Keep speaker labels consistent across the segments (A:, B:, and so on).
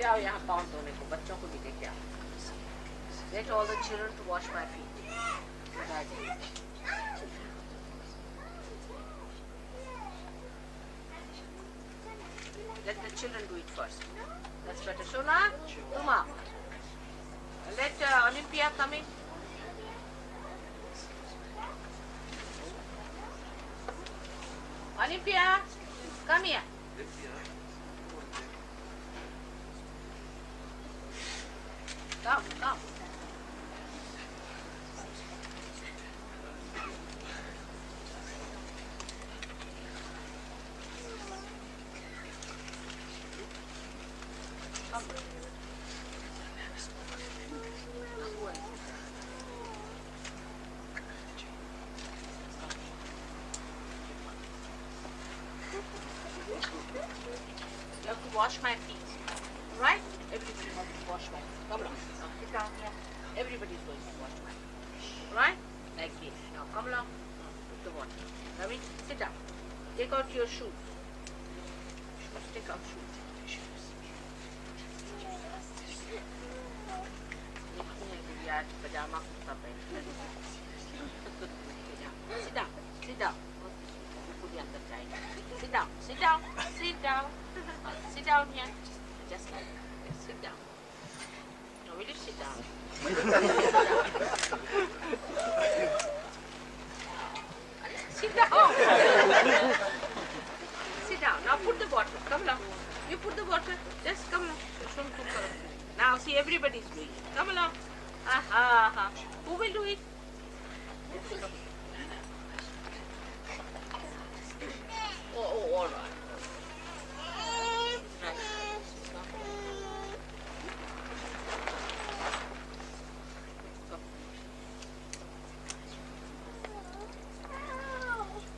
A: जाओ यहाँ पाँव धोने को, बच्चों को भी लेके आओ. Let all the children to wash my feet. Let the children do it first. That's better. Shona, Tuma. Let Olympia come in. Olympia, come here. Come, come. You have to wash my feet, right? Everybody has to wash my feet. Come along. Now sit down here. Everybody is going to wash my feet, right? Like this. Now come along. Put the water. Ravi, sit down. Take out your shoes. Take out shoes. Pajama kurta pehn. Sit down. Sit down. Put अंदर जाएगा. Sit down. Sit down. Sit down. Sit down here. Just like that. Sit down. Now will you sit down? Sit down. Sit down. Now put the water. Come along. You put the water. Just come along. Now see, everybody is doing it. Come along. Aha. Who will do it? Oh, all right.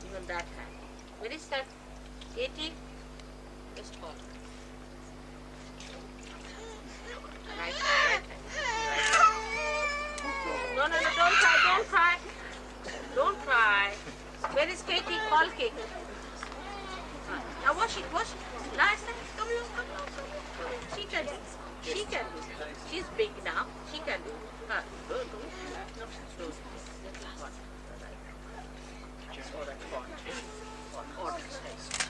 A: Even that hand. Where is that? Katie? Just hold. Right hand. No, don't cry. Don't cry. Where is Katie? Call Katie. Now wash it. Nice. Come along. She can do. She's big now. She can do. Don't.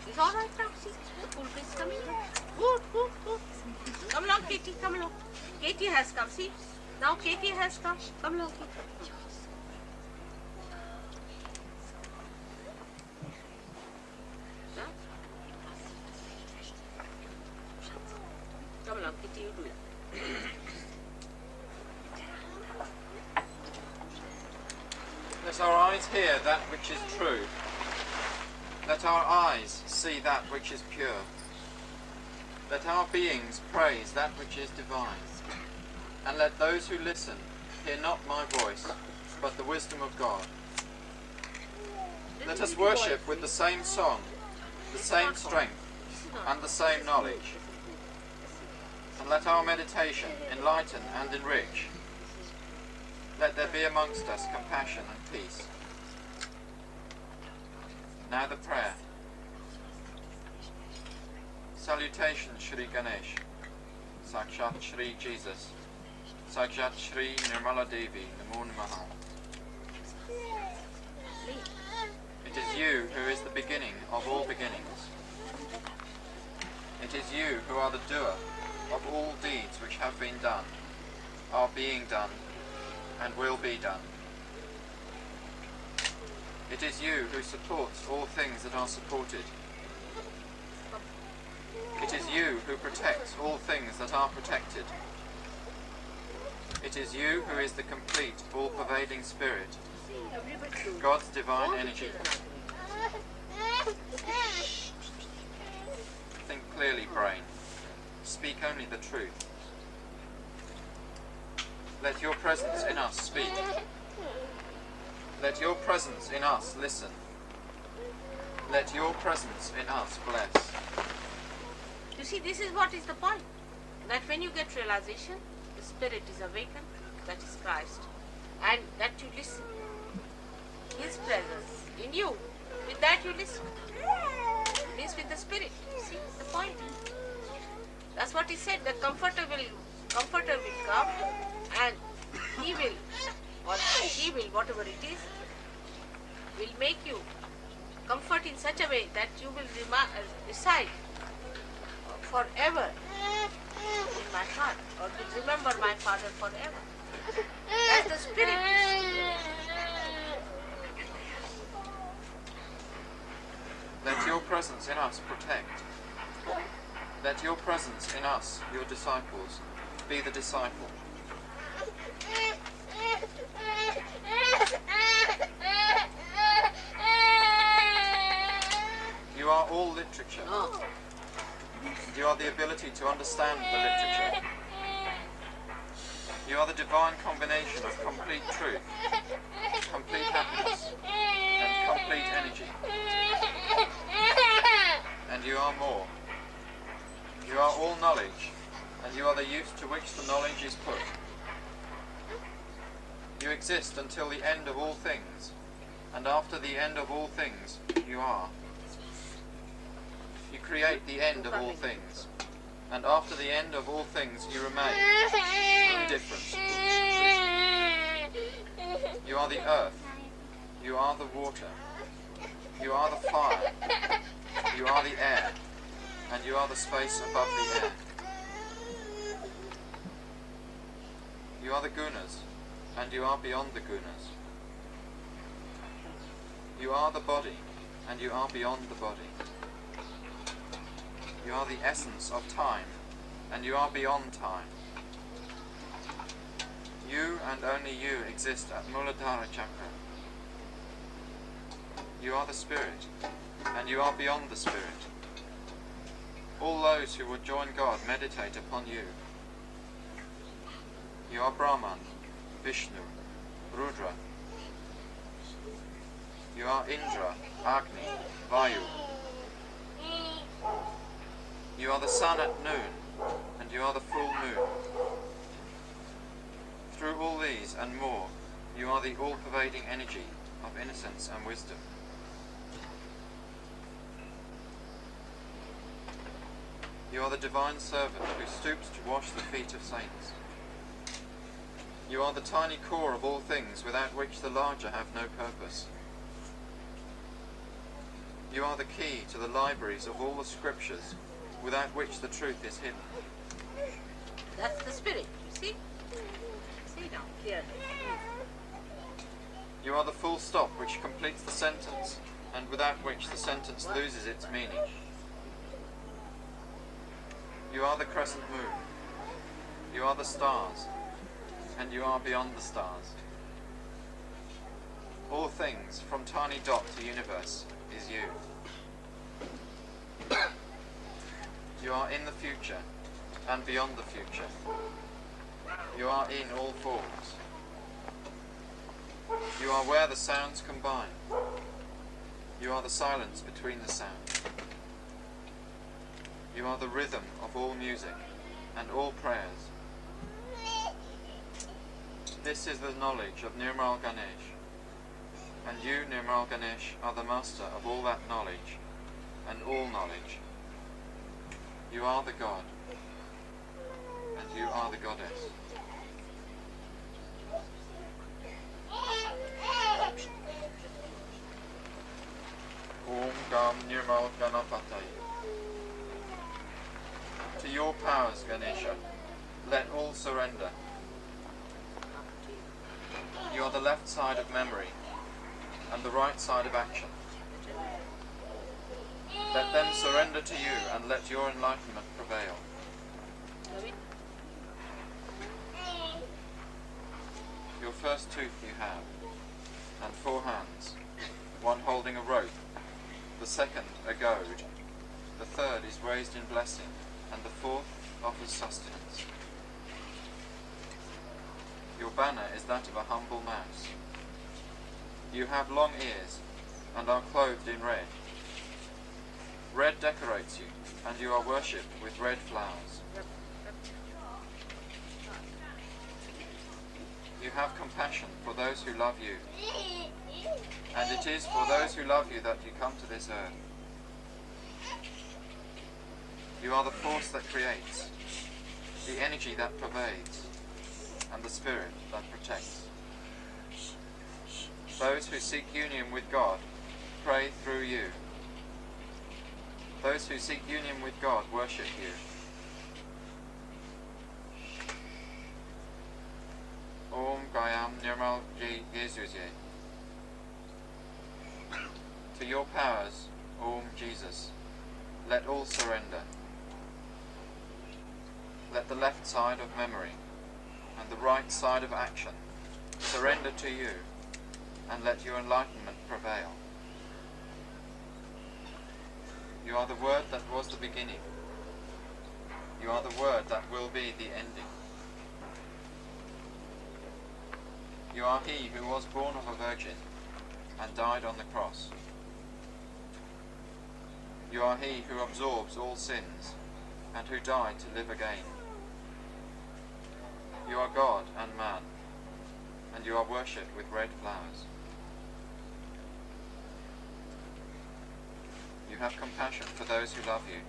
A: It's all right now. See, the pool is coming. Good. Come along, Katie. Come along. Katie has come. See. Now Katie has come. Come along, Katie. Come along, Katie, you do it.
B: Let our eyes hear that which is true. Let our eyes see that which is pure. Let our beings praise that which is divine. And let those who listen hear not my voice, but the wisdom of God. Let us worship with the same song, the same strength, and the same knowledge. And let our meditation enlighten and enrich. Let there be amongst us compassion and peace. Now the prayer. Salutation Shri Ganesh, Sakshat Shri Jesus, Sakshat Shri Nirmala Devi, Namo Namaha. It is you who is the beginning of all beginnings. It is you who are the doer of all deeds which have been done, are being done, and will be done. It is you who supports all things that are supported. It is you who protects all things that are protected. It is you who is the complete, all-pervading Spirit, God's divine energy. Think clearly, brain. Speak only the truth. Let your presence in us speak. Let your presence in us listen. Let your presence in us bless.
A: You see, this is what is the point. That when you get realization, the Spirit is awakened, that is Christ. And that you listen. His presence in you. With that you listen. Means with the Spirit. See the point? That's what what he said, the comforter will come, and he will, or she will, whatever it is, will make you comfort in such a way that you will reside forever in my heart, or will remember my Father forever. That's the spirit.
B: Let your presence in us protect. Let your presence in us, your disciples, be the disciple. You are all literature.
A: Oh.
B: You are the ability to understand the literature. You are the divine combination of complete truth, complete happiness, and complete energy. And you are more. You are all knowledge, and you are the use to which the knowledge is put. You exist until the end of all things, and after the end of all things, you are. You create the end of all things, and after the end of all things, you remain indifferent. You are the earth, you are the water, you are the fire, you are the air, and you are the space above the air. You are the gunas, and you are beyond the gunas. You are the body, and you are beyond the body. You are the essence of time, and you are beyond time. You and only you exist at Muladhara Chakra. You are the spirit, and you are beyond the spirit. All those who would join God meditate upon you. You are Brahman, Vishnu, Rudra. You are Indra, Agni, Vayu. You are the sun at noon, and you are the full moon. Through all these and more, you are the all-pervading energy of innocence and wisdom. You are the divine servant who stoops to wash the feet of saints. You are the tiny core of all things without which the larger have no purpose. You are the key to the libraries of all the scriptures without which the truth is hidden.
A: That's the spirit, you see? See now, clearly.
B: You are the full stop which completes the sentence, and without which the sentence loses its meaning. You are the crescent moon. You are the stars, and you are beyond the stars. All things, from tiny dot to universe, is you. You are in the future, and beyond the future. You are in all forms. You are where the sounds combine. You are the silence between the sounds. You are the rhythm of all music, and all prayers. This is the knowledge of Nirmal Ganesh, and you, Nirmal Ganesh, are the master of all that knowledge, and all knowledge. You are the God, and you are the Goddess. Om Gam Nirmal Ganapataye. To your powers, Ganesha, let all surrender. You are the left side of memory, and the right side of action. Let them surrender to you, and let your enlightenment prevail. Your first tooth you have, and 4 hands, one holding a rope, the second a goad, the third is raised in blessing, and the fourth offers sustenance. Your banner is that of a humble mouse. You have long ears, and are clothed in red. Red decorates you, and you are worshipped with red flowers. You have compassion for those who love you, and it is for those who love you that you come to this earth. You are the force that creates, the energy that pervades, and the spirit that protects. Those who seek union with God pray through you. Those who seek union with God worship you. Om Gayam Nirmal Ji Yesuje. To your powers, Om Jesus, let all surrender. Let the left side of memory and the right side of action surrender to you, and let your enlightenment prevail. You are the word that was the beginning. You are the word that will be the ending. You are he who was born of a virgin and died on the cross. You are he who absorbs all sins and who died to live again. You are God and man, and you are worshipped with red flowers. You have compassion for those who love you,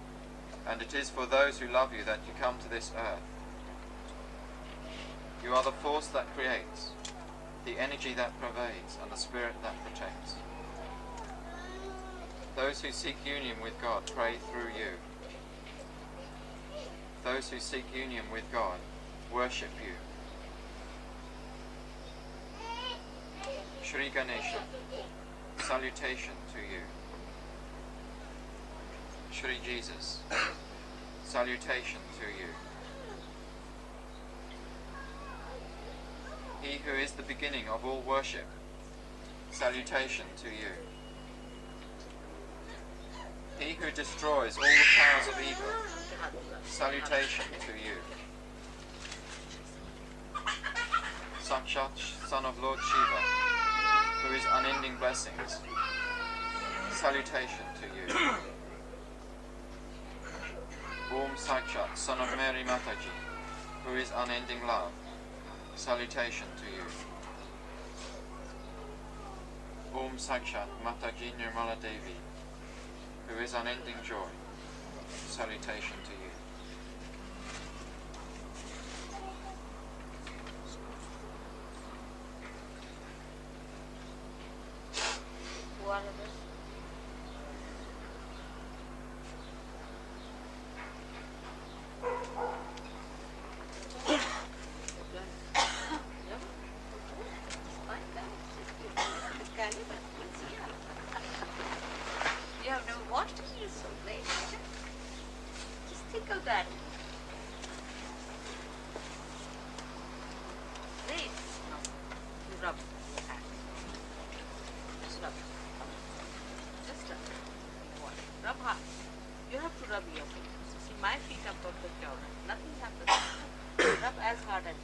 B: and it is for those who love you that you come to this earth. You are the force that creates, the energy that pervades, and the spirit that protects. Those who seek union with God pray through you. Those who seek union with God worship you. Shri Ganesha, salutation to you. Shri Jesus, salutation to you. He who is the beginning of all worship, salutation to you. He who destroys all the powers of evil, salutation to you. Sakshat, son of Lord Shiva, who is unending blessings, salutation to you. Om Sakshat, son of Mary Mataji, who is unending love, salutation to you. Om Sakshat Mataji Nirmala Devi, who is unending joy, salutation to you.
A: Who are others? You have never watched it, it's so late. Just think of that. Please, no, you rub your hand. Just rub. Just rub. What? Rub hard. You have to rub your feet. See, my feet are perfect already. Nothing happens. Rub as hard as you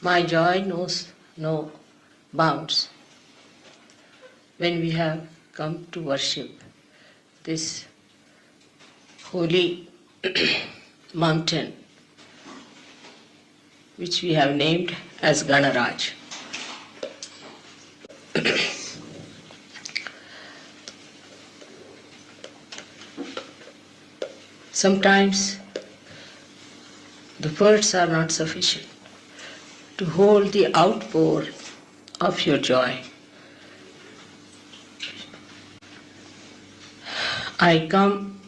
C: My joy knows no bounds when we have come to worship this holy mountain which we have named as Ganaraj. Sometimes the words are not sufficient to hold the outpour of your joy. I come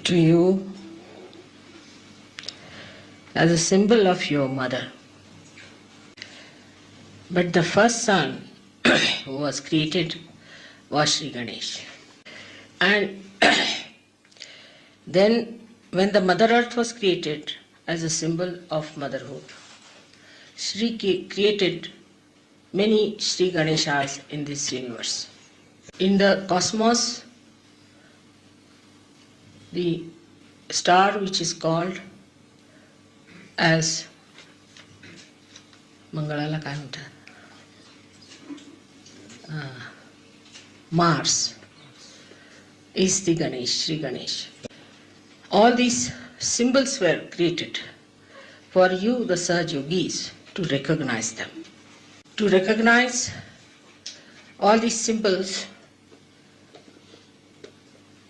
C: to you as a symbol of your mother. But the first son who was created was Sri Ganesh. And then when the Mother Earth was created as a symbol of motherhood, Sri created many Sri Ganeshas in this universe. In the cosmos, the star which is called as Mangalala काय म्हणतात? Mars is the Ganesh, Sri Ganesh. All these symbols were created for you, the Sahaj Yogis, to recognize them. To recognize all these symbols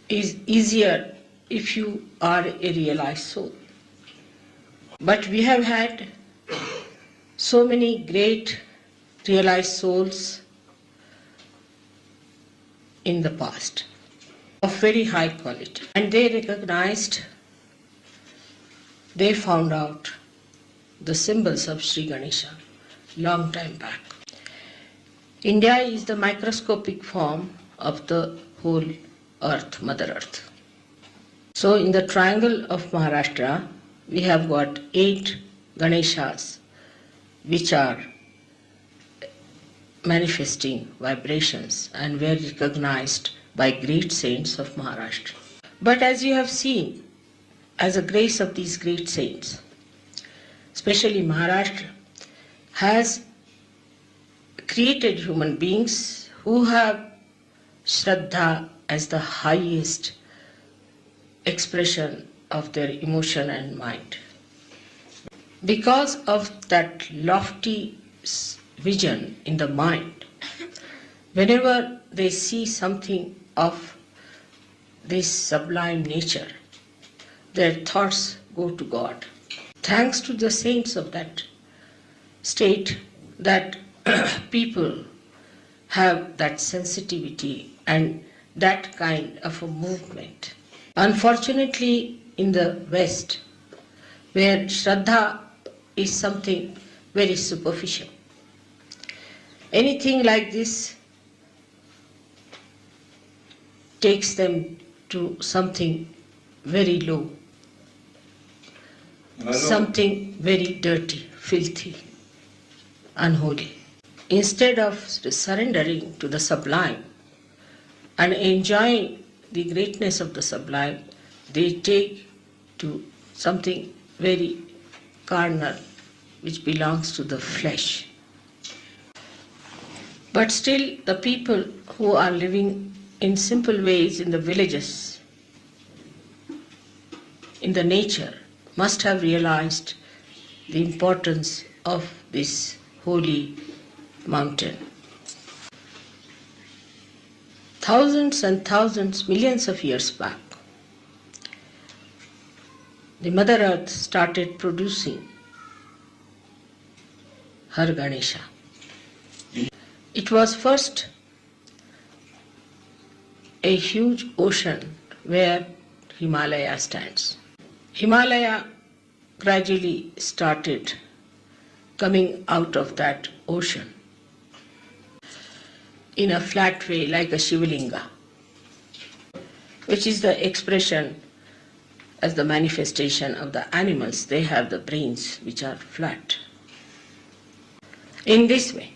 C: is easier if you are a realized soul. But we have had so many great realized souls in the past of very high quality, and they recognized, they found out the symbols of Sri Ganesha long time back. India is the microscopic form of the whole earth, Mother Earth. So in the triangle of Maharashtra, we have got 8 Ganeshas which are manifesting vibrations and were recognized by great saints of Maharashtra. But as you have seen, as a grace of these great saints, especially Maharashtra has created human beings who have Shraddha as the highest expression of their emotion and mind. Because of that lofty vision in the mind, whenever they see something of this sublime nature, their thoughts go to God. Thanks to the saints of that state, that people have that sensitivity and that kind of a movement. Unfortunately, in the West, where Shraddha is something very superficial, anything like this takes them to something very low, something very dirty, filthy, unholy. Instead of surrendering to the sublime and enjoying the greatness of the sublime, they take to something very carnal, which belongs to the flesh. But still, the people who are living in simple ways in the villages, in the nature, must have realized the importance of this holy mountain. Thousands and thousands, millions of years back, the Mother Earth started producing her Ganesha. It was first a huge ocean where Himalaya stands. Himalaya gradually started coming out of that ocean in a flat way like a Shivalinga, which is the expression as the manifestation of the animals. They have the brains which are flat. In this way.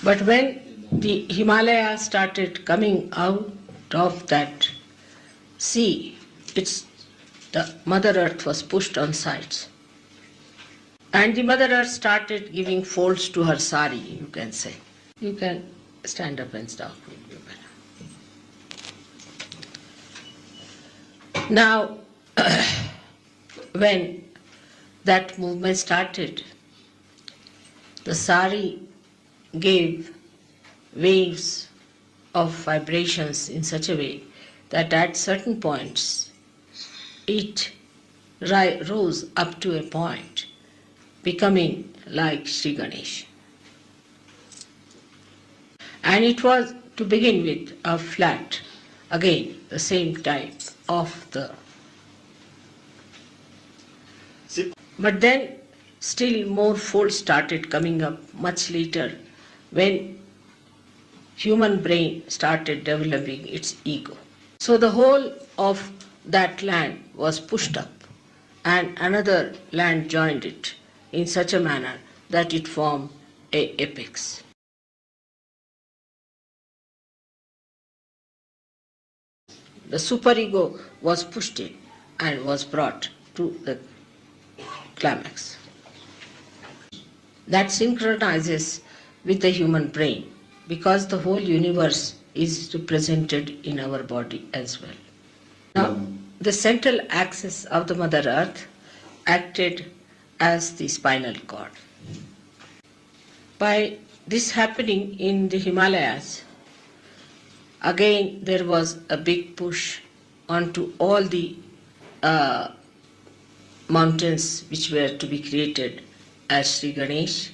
C: But when the Himalaya started coming out of that sea, the Mother Earth was pushed on sides. And the Mother Earth started giving folds to her sari, you can say. You can stand up and stop. Now, when that movement started, the sari gave waves of vibrations in such a way that at certain points it rose up to a point, becoming like Sri Ganesh. And it was to begin with a flat, again the same type of the. But then still more folds started coming up much later when human brain started developing its ego. So the whole of that land was pushed up and another land joined it in such a manner that it formed an apex. The superego was pushed in and was brought to the climax. That synchronizes with the human brain because the whole universe is represented in our body as well. Now, the central axis of the Mother Earth acted as the spinal cord. By this happening in the Himalayas, again there was a big push onto all the mountains which were to be created as Sri Ganesh,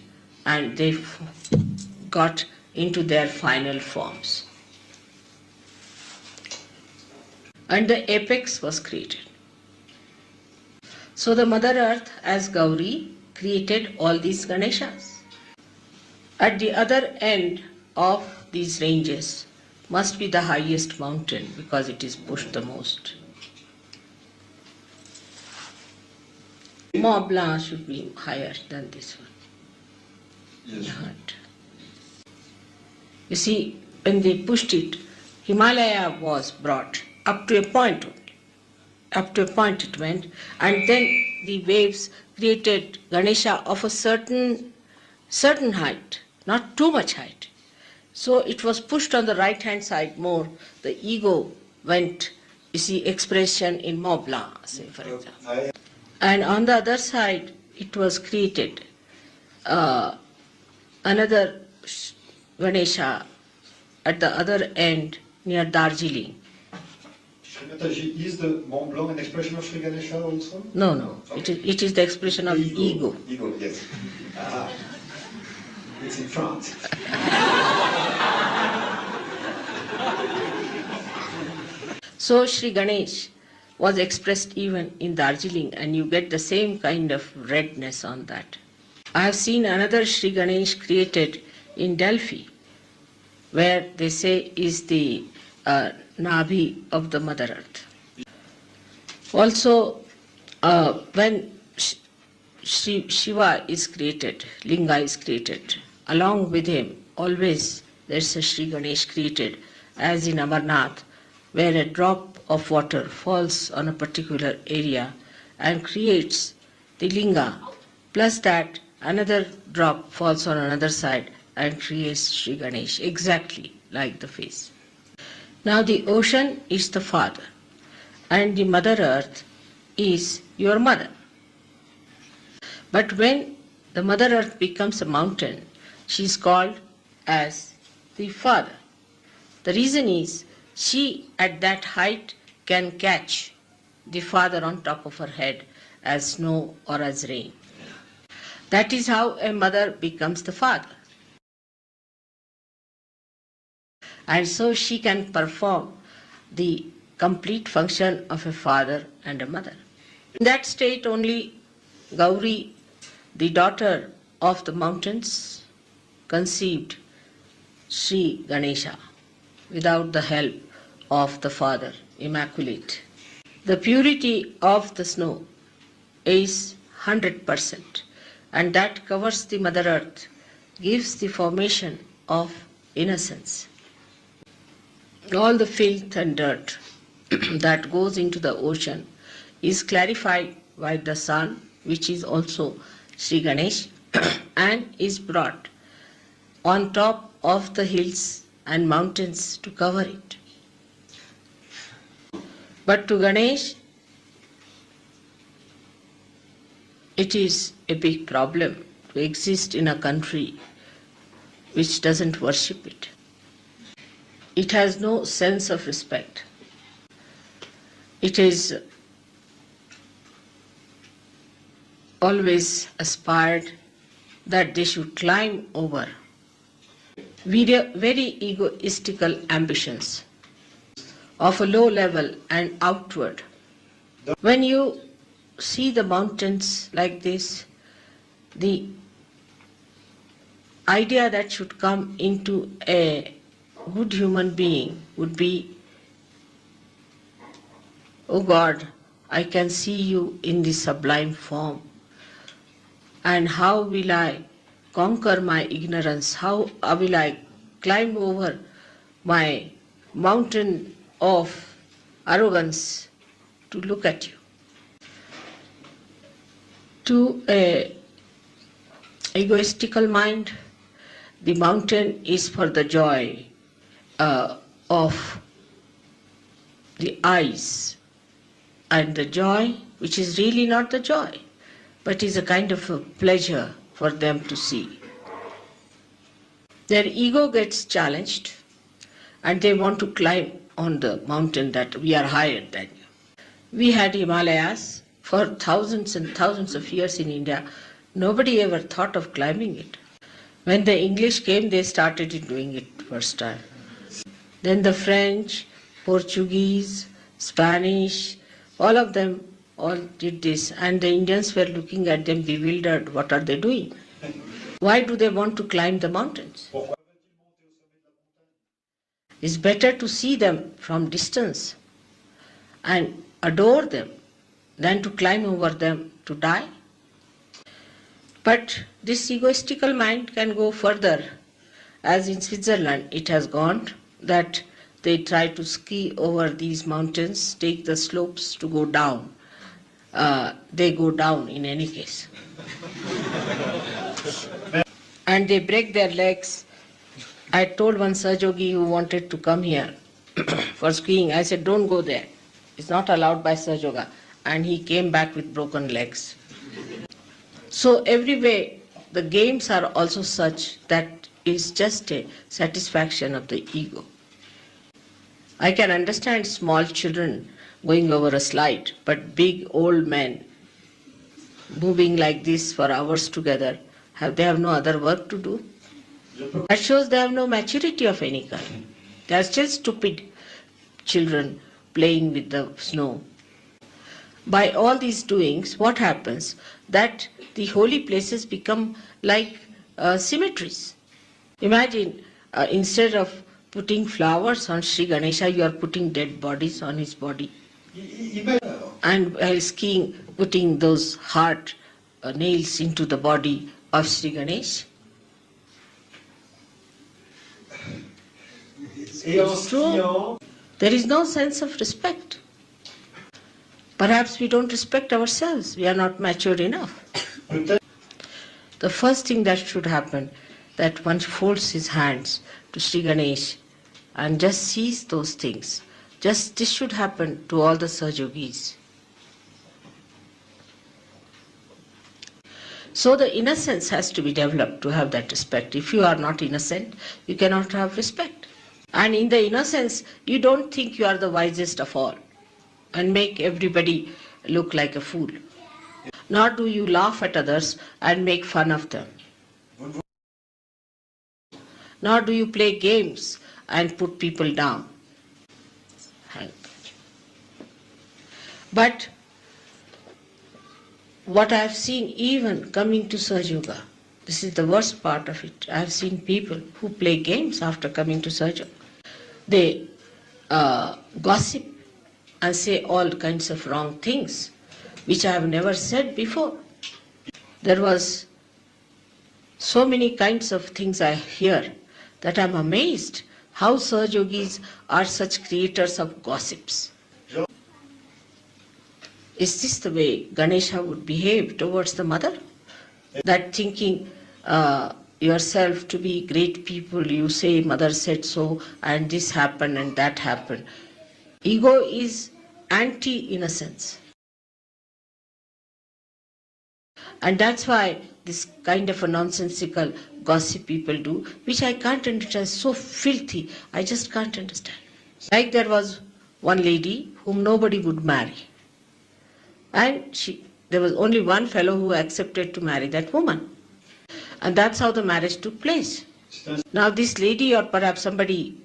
C: and they got into their final forms. And the apex was created. So the Mother Earth as Gauri created all these Ganeshas. At the other end of these ranges must be the highest mountain because it is pushed the most. Mont Blanc should be higher than this one.
D: Yes.
C: You see, when they pushed it, Himalaya was brought up to a point only. Up to a point it went, and then the waves created Ganesha of a certain height, not too much height. So it was pushed on the right hand side more. The ego went, you see, expression in Mont Blanc, say for example. And on the other side, it was created another Ganesha at the other end near Darjeeling.
D: Mataji, is the Mont Blanc an expression of Sri Ganesha also?
C: No.
D: Okay.
C: It is the expression of ego.
D: Ego, yes. It's in France.
C: So Sri Ganesh was expressed even in Darjeeling, and you get the same kind of redness on that. I have seen another Sri Ganesh created in Delphi, where they say is the Nabhi of the Mother Earth. Also, when Shiva is created, Linga is created, along with him always there's a Sri Ganesh created, as in Amarnath, where a drop of water falls on a particular area and creates the Linga, plus that another drop falls on another side and creates Sri Ganesh, exactly like the face. Now the ocean is the father and the Mother Earth is your mother. But when the Mother Earth becomes a mountain, she is called as the father. The reason is she at that height can catch the father on top of her head as snow or as rain. That is how a mother becomes the father. And so she can perform the complete function of a father and a mother. In that state only Gauri, the daughter of the mountains, conceived Sri Ganesha without the help of the Father, Immaculate. The purity of the snow is 100%, and that covers the Mother Earth, gives the formation of innocence. All the filth and dirt that goes into the ocean is clarified by the sun, which is also Sri Ganesh, and is brought on top of the hills and mountains to cover it. But to Ganesh, it is a big problem to exist in a country which doesn't worship it. It has no sense of respect. It is always aspired that they should climb over very egoistical ambitions of a low level and outward. When you see the mountains like this, the idea that should come into a good human being would be, oh God, I can see you in this sublime form. And how will I conquer my ignorance? How will I climb over my mountain of arrogance to look at you? To a egoistical mind, the mountain is for the joy of the eyes, and the joy which is really not the joy, but is a kind of a pleasure for them to see. Their ego gets challenged and they want to climb on the mountain that we are higher than you. We had Himalayas for thousands and thousands of years in India. Nobody ever thought of climbing it. When the English came, they started doing it first time. Then the French, Portuguese, Spanish, all of them all did this, and the Indians were looking at them bewildered. What are they doing? Why do they want to climb the mountains? It's better to see them from distance and adore them than to climb over them to die. But this egoistical mind can go further, as in Switzerland it has gone, that they try to ski over these mountains, take the slopes to go down. They go down in any case. And they break their legs. I told one Sahajogi who wanted to come here for skiing, I said, don't go there. It's not allowed by Sahajoga. And he came back with broken legs. So every way, the games are also such that is just a satisfaction of the ego. I can understand small children going over a slide, but big old men moving like this for hours together, they have no other work to do. That shows they have no maturity of any kind. They are still stupid children playing with the snow. By all these doings, what happens? That the holy places become like cemeteries. Imagine, instead of putting flowers on Sri Ganesha, you are putting dead bodies on his body. And while skiing, putting those hard nails into the body of Sri Ganesh. It's true. There is no sense of respect. Perhaps we don't respect ourselves. We are not mature enough. The first thing that should happen, that one folds his hands to Sri Ganesh and just sees those things. Just this should happen to all the Sahajogis. So the innocence has to be developed to have that respect. If you are not innocent, you cannot have respect. And in the innocence, you don't think you are the wisest of all and make everybody look like a fool. Nor do you laugh at others and make fun of them. Nor do you play games and put people down. But what I have seen, even coming to Sahaja, this is the worst part of it. I have seen people who play games after coming to Sahaja. They gossip and say all kinds of wrong things, which I have never said before. There was so many kinds of things I hear that I am amazed how Sahajogis are such creators of gossips. Is this the way Ganesha would behave towards the mother? That thinking yourself to be great people, you say mother said so and this happened and that happened. Ego is anti-innocence. And that's why this kind of a nonsensical gossip people do, which I can't understand, so filthy, I just can't understand. Like there was one lady whom nobody would marry. And there was only one fellow who accepted to marry that woman. And that's how the marriage took place. Now this lady, or perhaps somebody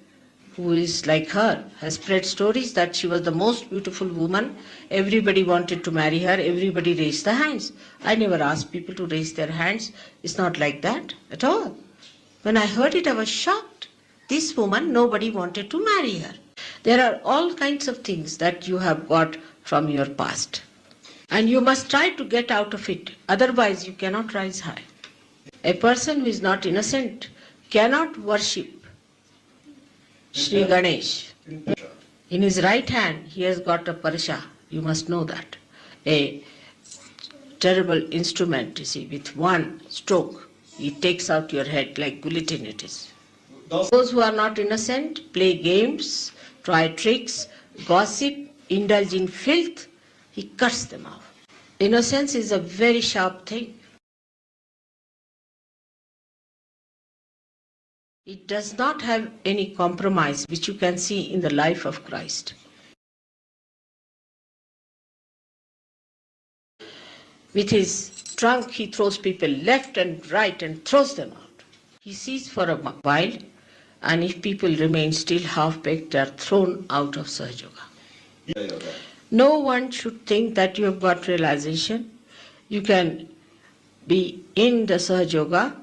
C: who is like her, has spread stories that she was the most beautiful woman. Everybody wanted to marry her. Everybody raised their hands. I never asked people to raise their hands. It's not like that at all. When I heard it, I was shocked. This woman, nobody wanted to marry her. There are all kinds of things that you have got from your past. And you must try to get out of it. Otherwise, you cannot rise high. A person who is not innocent cannot worship Sri Ganesh. In his right hand, he has got a parsha. You must know that. A terrible instrument, you see, with one stroke, he takes out your head like guillotine it is. Those who are not innocent play games, try tricks, gossip, indulge in filth, he cuts them off. Innocence is a very sharp thing. It does not have any compromise, which you can see in the life of Christ. With his trunk, he throws people left and right and throws them out. He sees for a while, and if people remain still half-baked, they are thrown out of Sahaja Yoga. No one should think that you have got realization. You can be in the Sahaja Yoga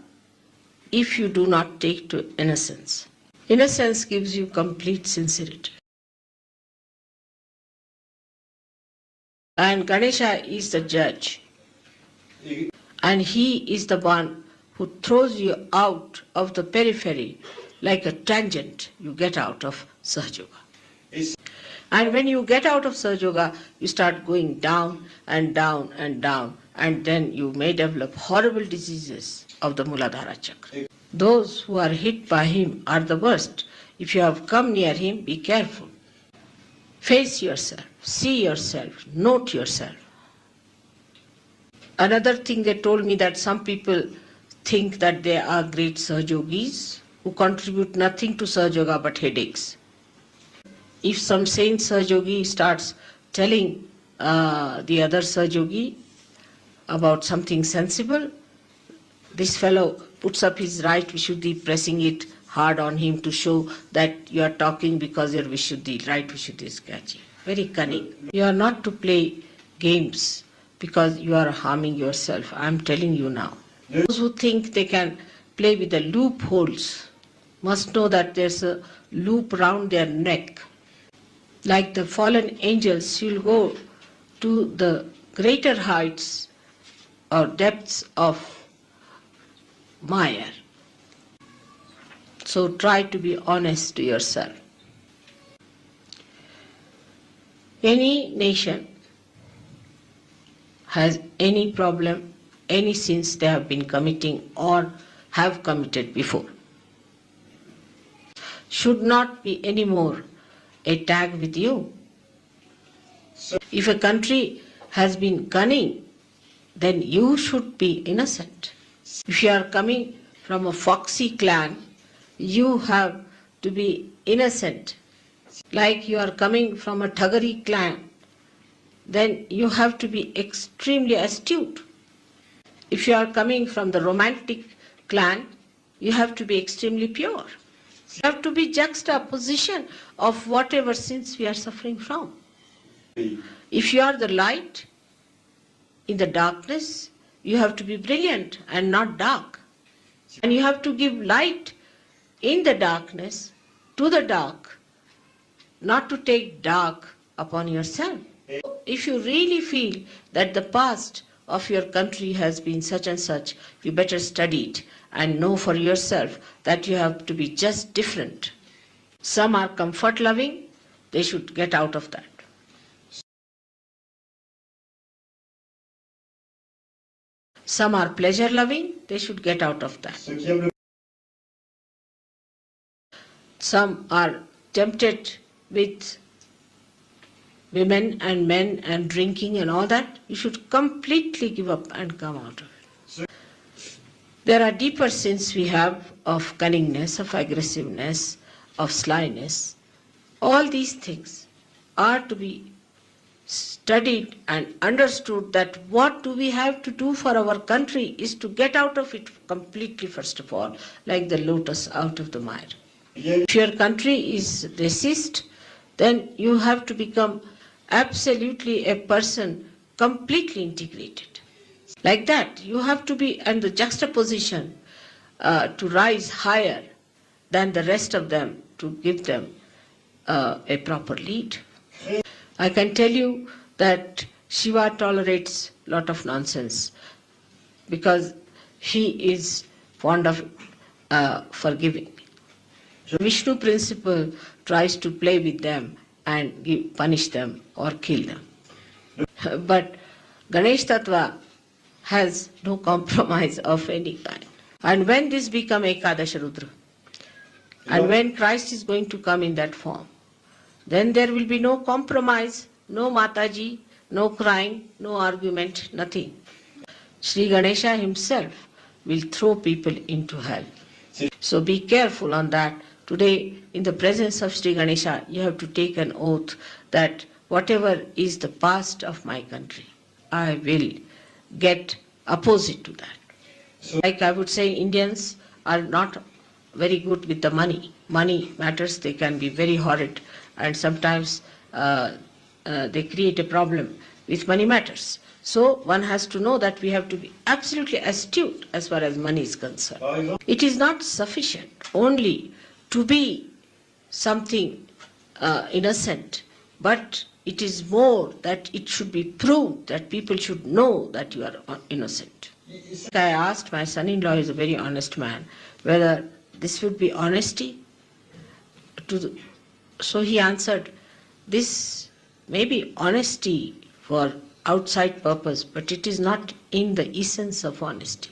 C: if you do not take to innocence. Innocence gives you complete sincerity. And Ganesha is the judge. And he is the one who throws you out of the periphery like a tangent. You get out of Sahaja Yoga. And when you get out of Sahaja Yoga, you start going down and down and down, and then you may develop horrible diseases of the Muladhara Chakra. Those who are hit by him are the worst. If you have come near him, be careful. Face yourself, see yourself, note yourself. Another thing they told me, that some people think that they are great Sahaja Yogis who contribute nothing to Sahaja Yoga but headaches. If some saint Sahaja Yogi starts telling the other Sahaja Yogi about something sensible, this fellow puts up his right Vishuddhi, pressing it hard on him to show that you are talking because your Vishuddhi, right Vishuddhi is catchy. Very cunning. You are not to play games because you are harming yourself. I am telling you now. Those who think they can play with the loopholes must know that there's a loop round their neck. Like the fallen angels, you'll go to the greater heights or depths of Maya. So try to be honest to yourself. Any nation has any problem, any sins they have been committing or have committed before, should not be any more a tag with you. If a country has been cunning, then you should be innocent. If you are coming from a foxy clan, you have to be innocent. Like you are coming from a Thagari clan, then you have to be extremely astute. If you are coming from the romantic clan, you have to be extremely pure. You have to be juxtaposition of whatever sins we are suffering from. If you are the light in the darkness, you have to be brilliant and not dark. And you have to give light in the darkness to the dark, not to take dark upon yourself. If you really feel that the past of your country has been such and such, you better study it and know for yourself that you have to be just different. Some are comfort loving, they should get out of that. Some are pleasure loving, they should get out of that.
D: Ceux qui aiment le
C: Some are tempted with women and men and drinking and all that. You should completely give up and come out of it. There are deeper sins we have of cunningness, of aggressiveness, of slyness. All these things are to be studied and understood, that what do we have to do for our country is to get out of it completely, first of all, like the lotus out of the mire. If your country is racist, then you have to become absolutely a person completely integrated. Like that, you have to be in the juxtaposition to rise higher than the rest of them, to give them a proper lead. I can tell you that Shiva tolerates a lot of nonsense because he is fond of forgiving. Vishnu principle tries to play with them and punish them or kill them. But Ganesh Tattva has no compromise of any kind. And when this become Ekadasha Rudra, and when Christ is going to come in that form, then there will be no compromise, no Mataji, no crying, no argument, nothing. Sri Ganesha himself will throw people into hell. So be careful on that. Today, in the presence of Sri Ganesha, you have to take an oath that whatever is the past of my country, I will get opposite to that. Like I would say, Indians are not very good with the money. Money matters, they can be very horrid, and sometimes they create a problem with money matters. So one has to know that we have to be absolutely astute as far as money is concerned. It is not sufficient only to be something innocent, but it is more that it should be proved, that people should know that you are innocent. I asked my son-in-law, is a very honest man, whether this would be honesty. So he answered, this may be honesty for outside purpose, but it is not in the essence of honesty.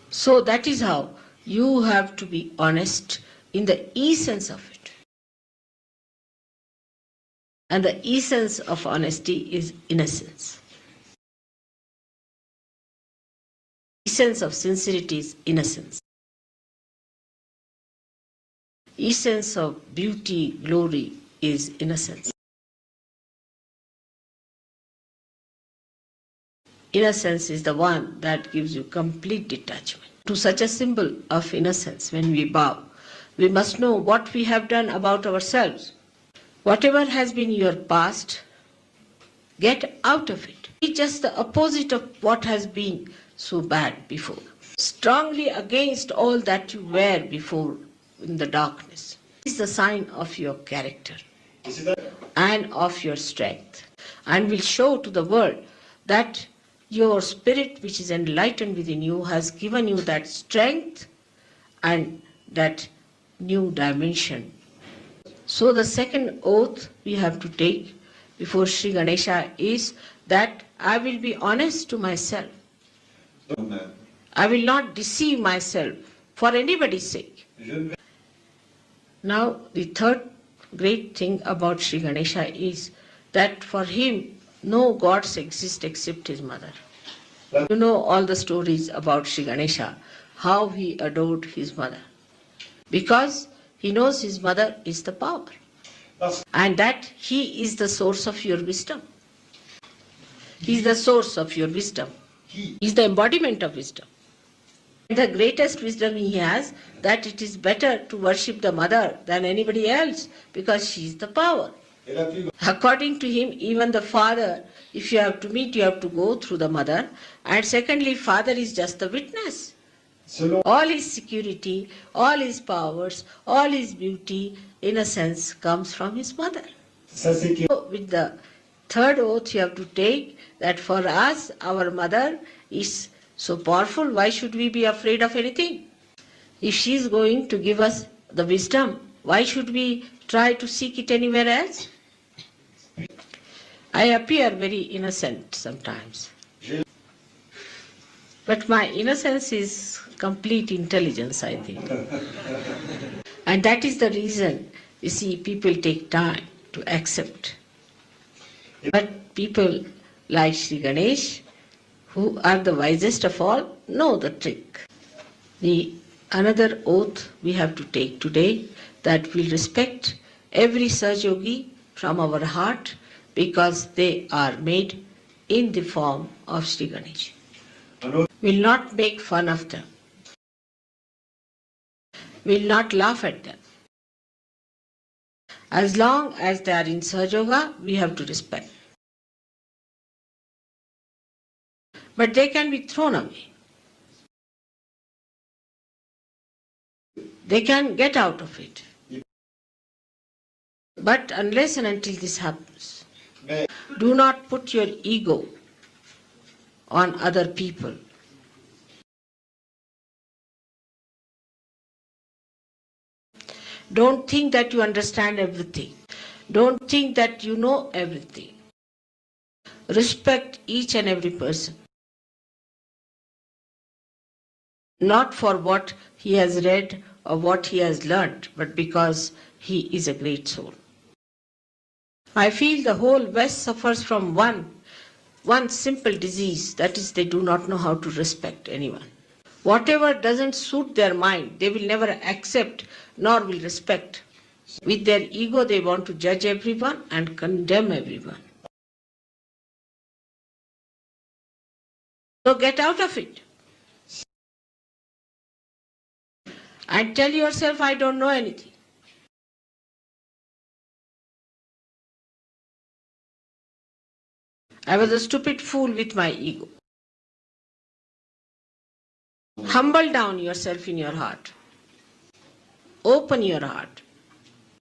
C: So that is how you have to be honest in the essence of it. And the essence of honesty is innocence. Essence of sincerity is innocence. Essence of beauty, glory is innocence. Innocence is the one that gives you complete detachment. To such a symbol of innocence, when we bow, we must know what we have done about ourselves. Whatever has been your past, get out of it. Be just the opposite of what has been so bad before. Strongly against all that you were before in the darkness. This is the sign of your character and of your strength, and will show to the world that your spirit, which is enlightened within you, has given you that strength and that new dimension. So the second oath we have to take before Sri Ganesha is that I will be honest to myself. I will not deceive myself for anybody's sake. Now the third great thing about Sri Ganesha is that for him no gods exist except his mother. You know all the stories about Sri Ganesha, how he adored his mother. Because he knows his mother is the power. And that he is the source of your wisdom. He is the source of your wisdom. He is the embodiment of wisdom. The greatest wisdom he has, that it is better to worship the mother than anybody else, because she is the power. According to him, even the father, if you have to meet, you have to go through the mother. And secondly, father is just the witness. All his security, all his powers, all his beauty, in a sense, comes from his mother. So with the third oath you have to take, that for us, our mother is so powerful, why should we be afraid of anything? If she is going to give us the wisdom, why should we try to seek it anywhere else? I appear very innocent sometimes. But my innocence is complete intelligence, I think. And that is the reason, you see, people take time to accept. But people like Sri Ganesh, who are the wisest of all, know the trick. The another oath we have to take today, that we'll respect every Sahajogi from our heart because they are made in the form of Sri Ganesh. We'll not make fun of them. We'll not laugh at them. As long as they are in Sahajoga, we have to respect. But they can be thrown away. They can get out of it. But unless and until this happens, do not put your ego on other people. Don't think that you understand everything. Don't think that you know everything. Respect each and every person. Not for what he has read or what he has learnt, but because he is a great soul. I feel the whole West suffers from one simple disease, that is, they do not know how to respect anyone. Whatever doesn't suit their mind, they will never accept nor will respect. With their ego, they want to judge everyone and condemn everyone. So get out of it. And tell yourself, I don't know anything. I was a stupid fool with my ego. Humble down yourself in your heart. Open your heart.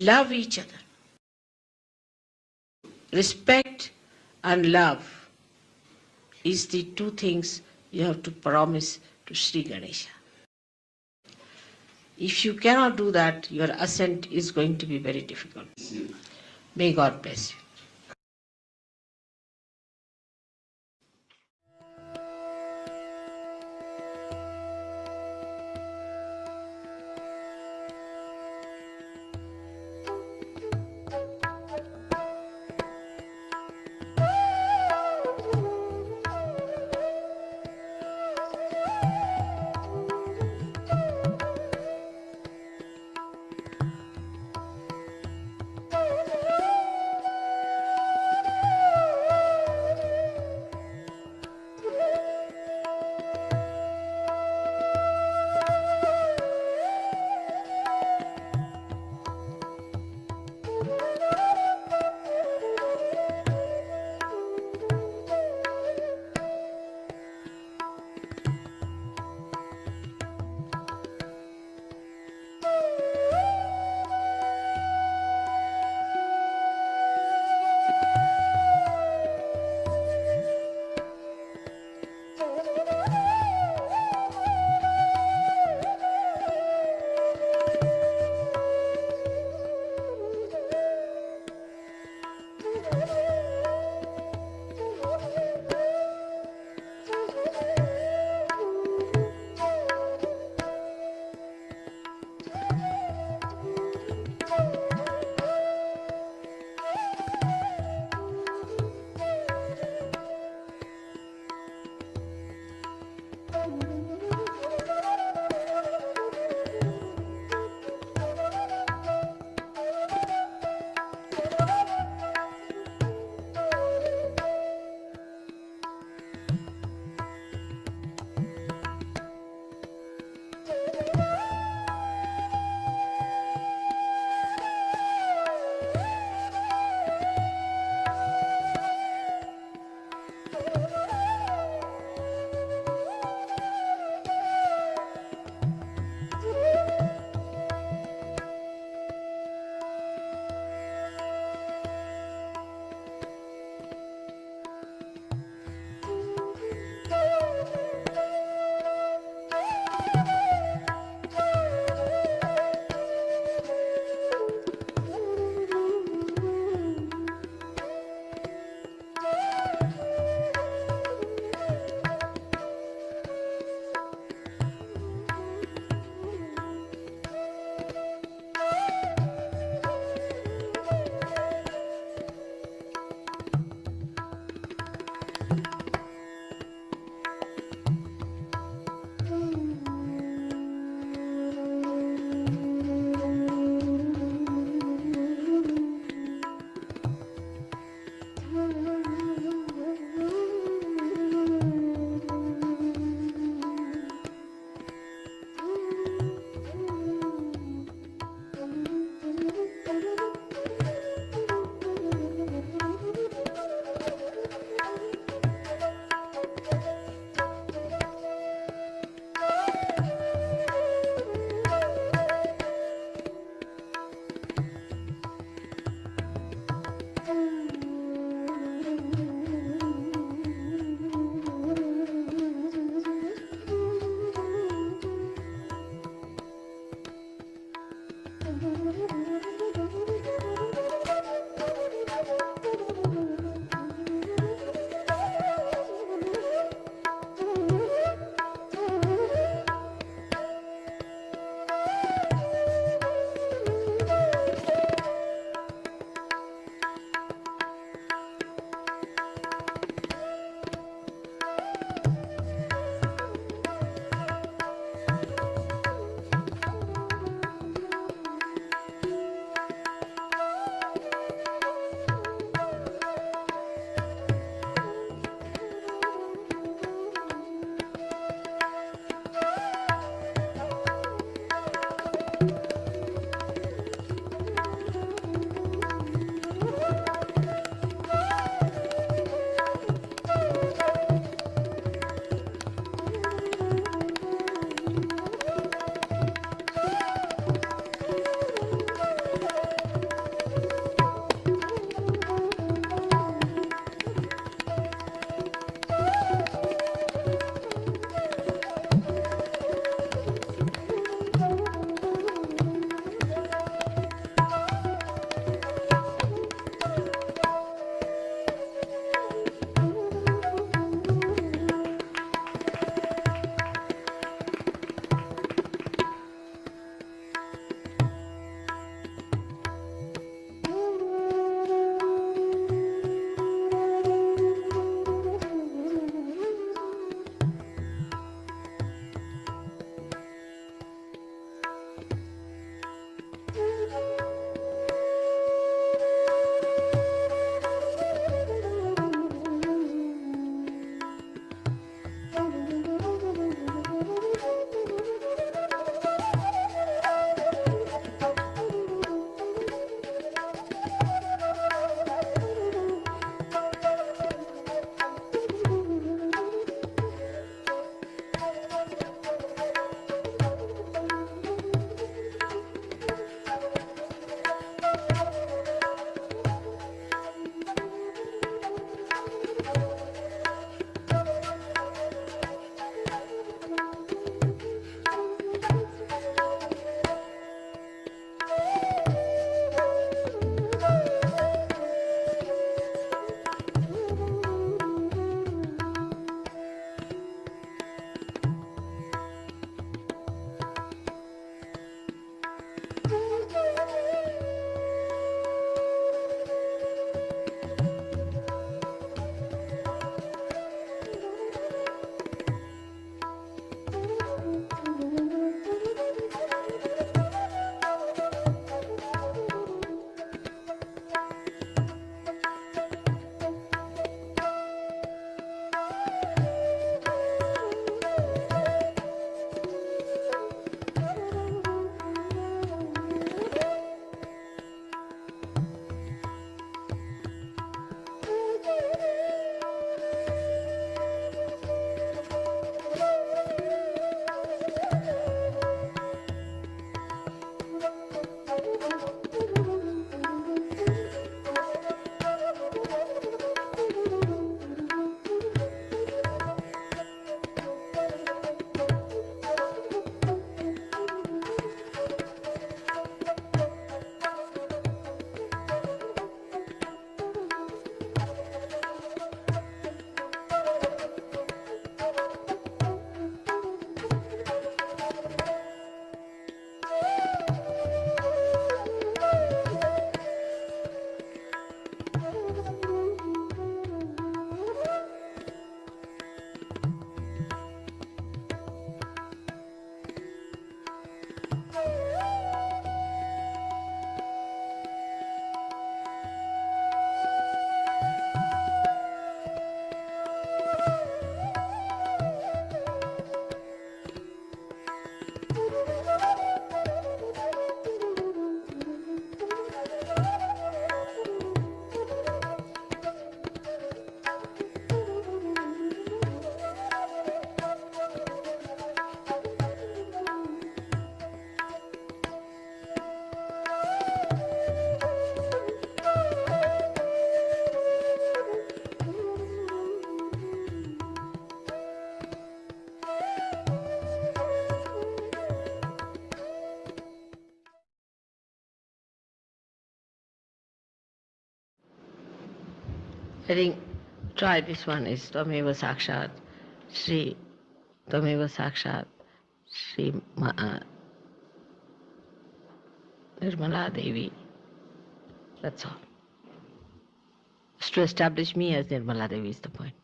C: Love each other. Respect and love is the two things you have to promise to Sri Ganesha. If you cannot do that, your ascent is going to be very difficult. May God bless you. I think try this one is Tvameva Sakshat Sri Tvameva Sakshat Sri Nirmala Devi. That's all. Just to establish me as Nirmala Devi is the point.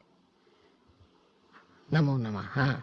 C: Namo Namaha.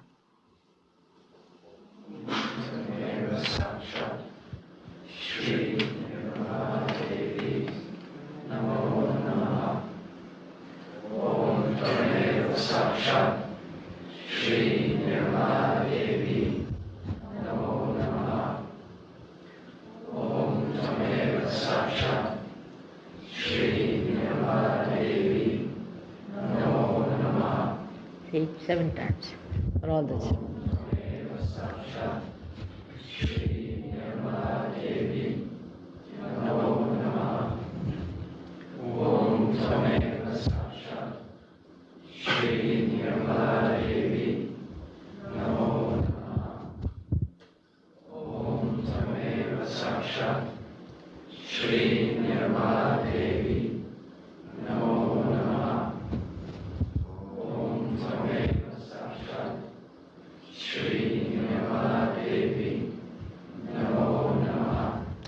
C: See, 7 times for all this.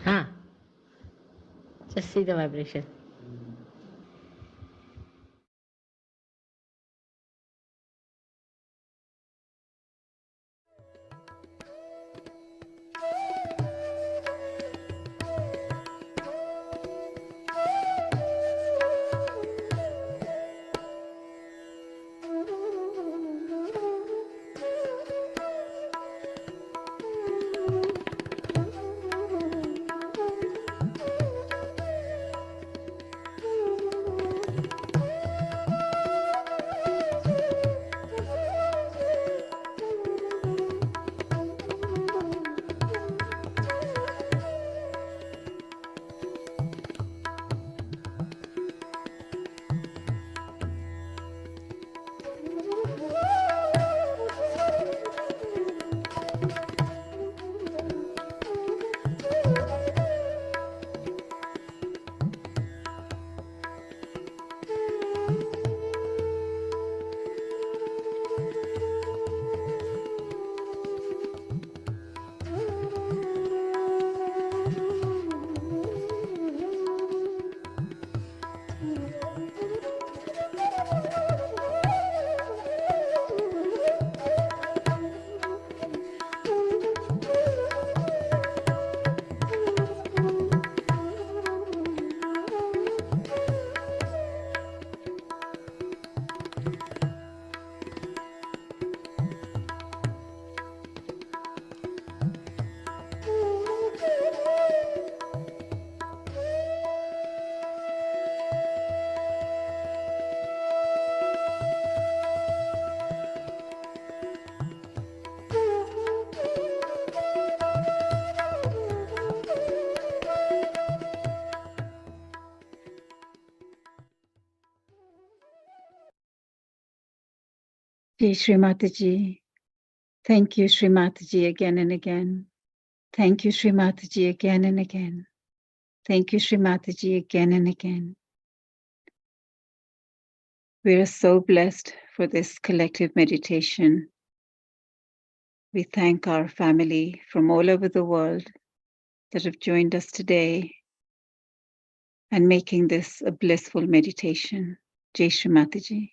C: Huh? Just see the vibration.
E: Jai Shri Mataji. Thank you, Shri Mataji, again and again. Thank you, Shri Mataji, again and again. Thank you, Shri Mataji, again and again. We are so blessed for this collective meditation. We thank our family from all over the world that have joined us today and making this a blissful meditation. Jai Shri Mataji.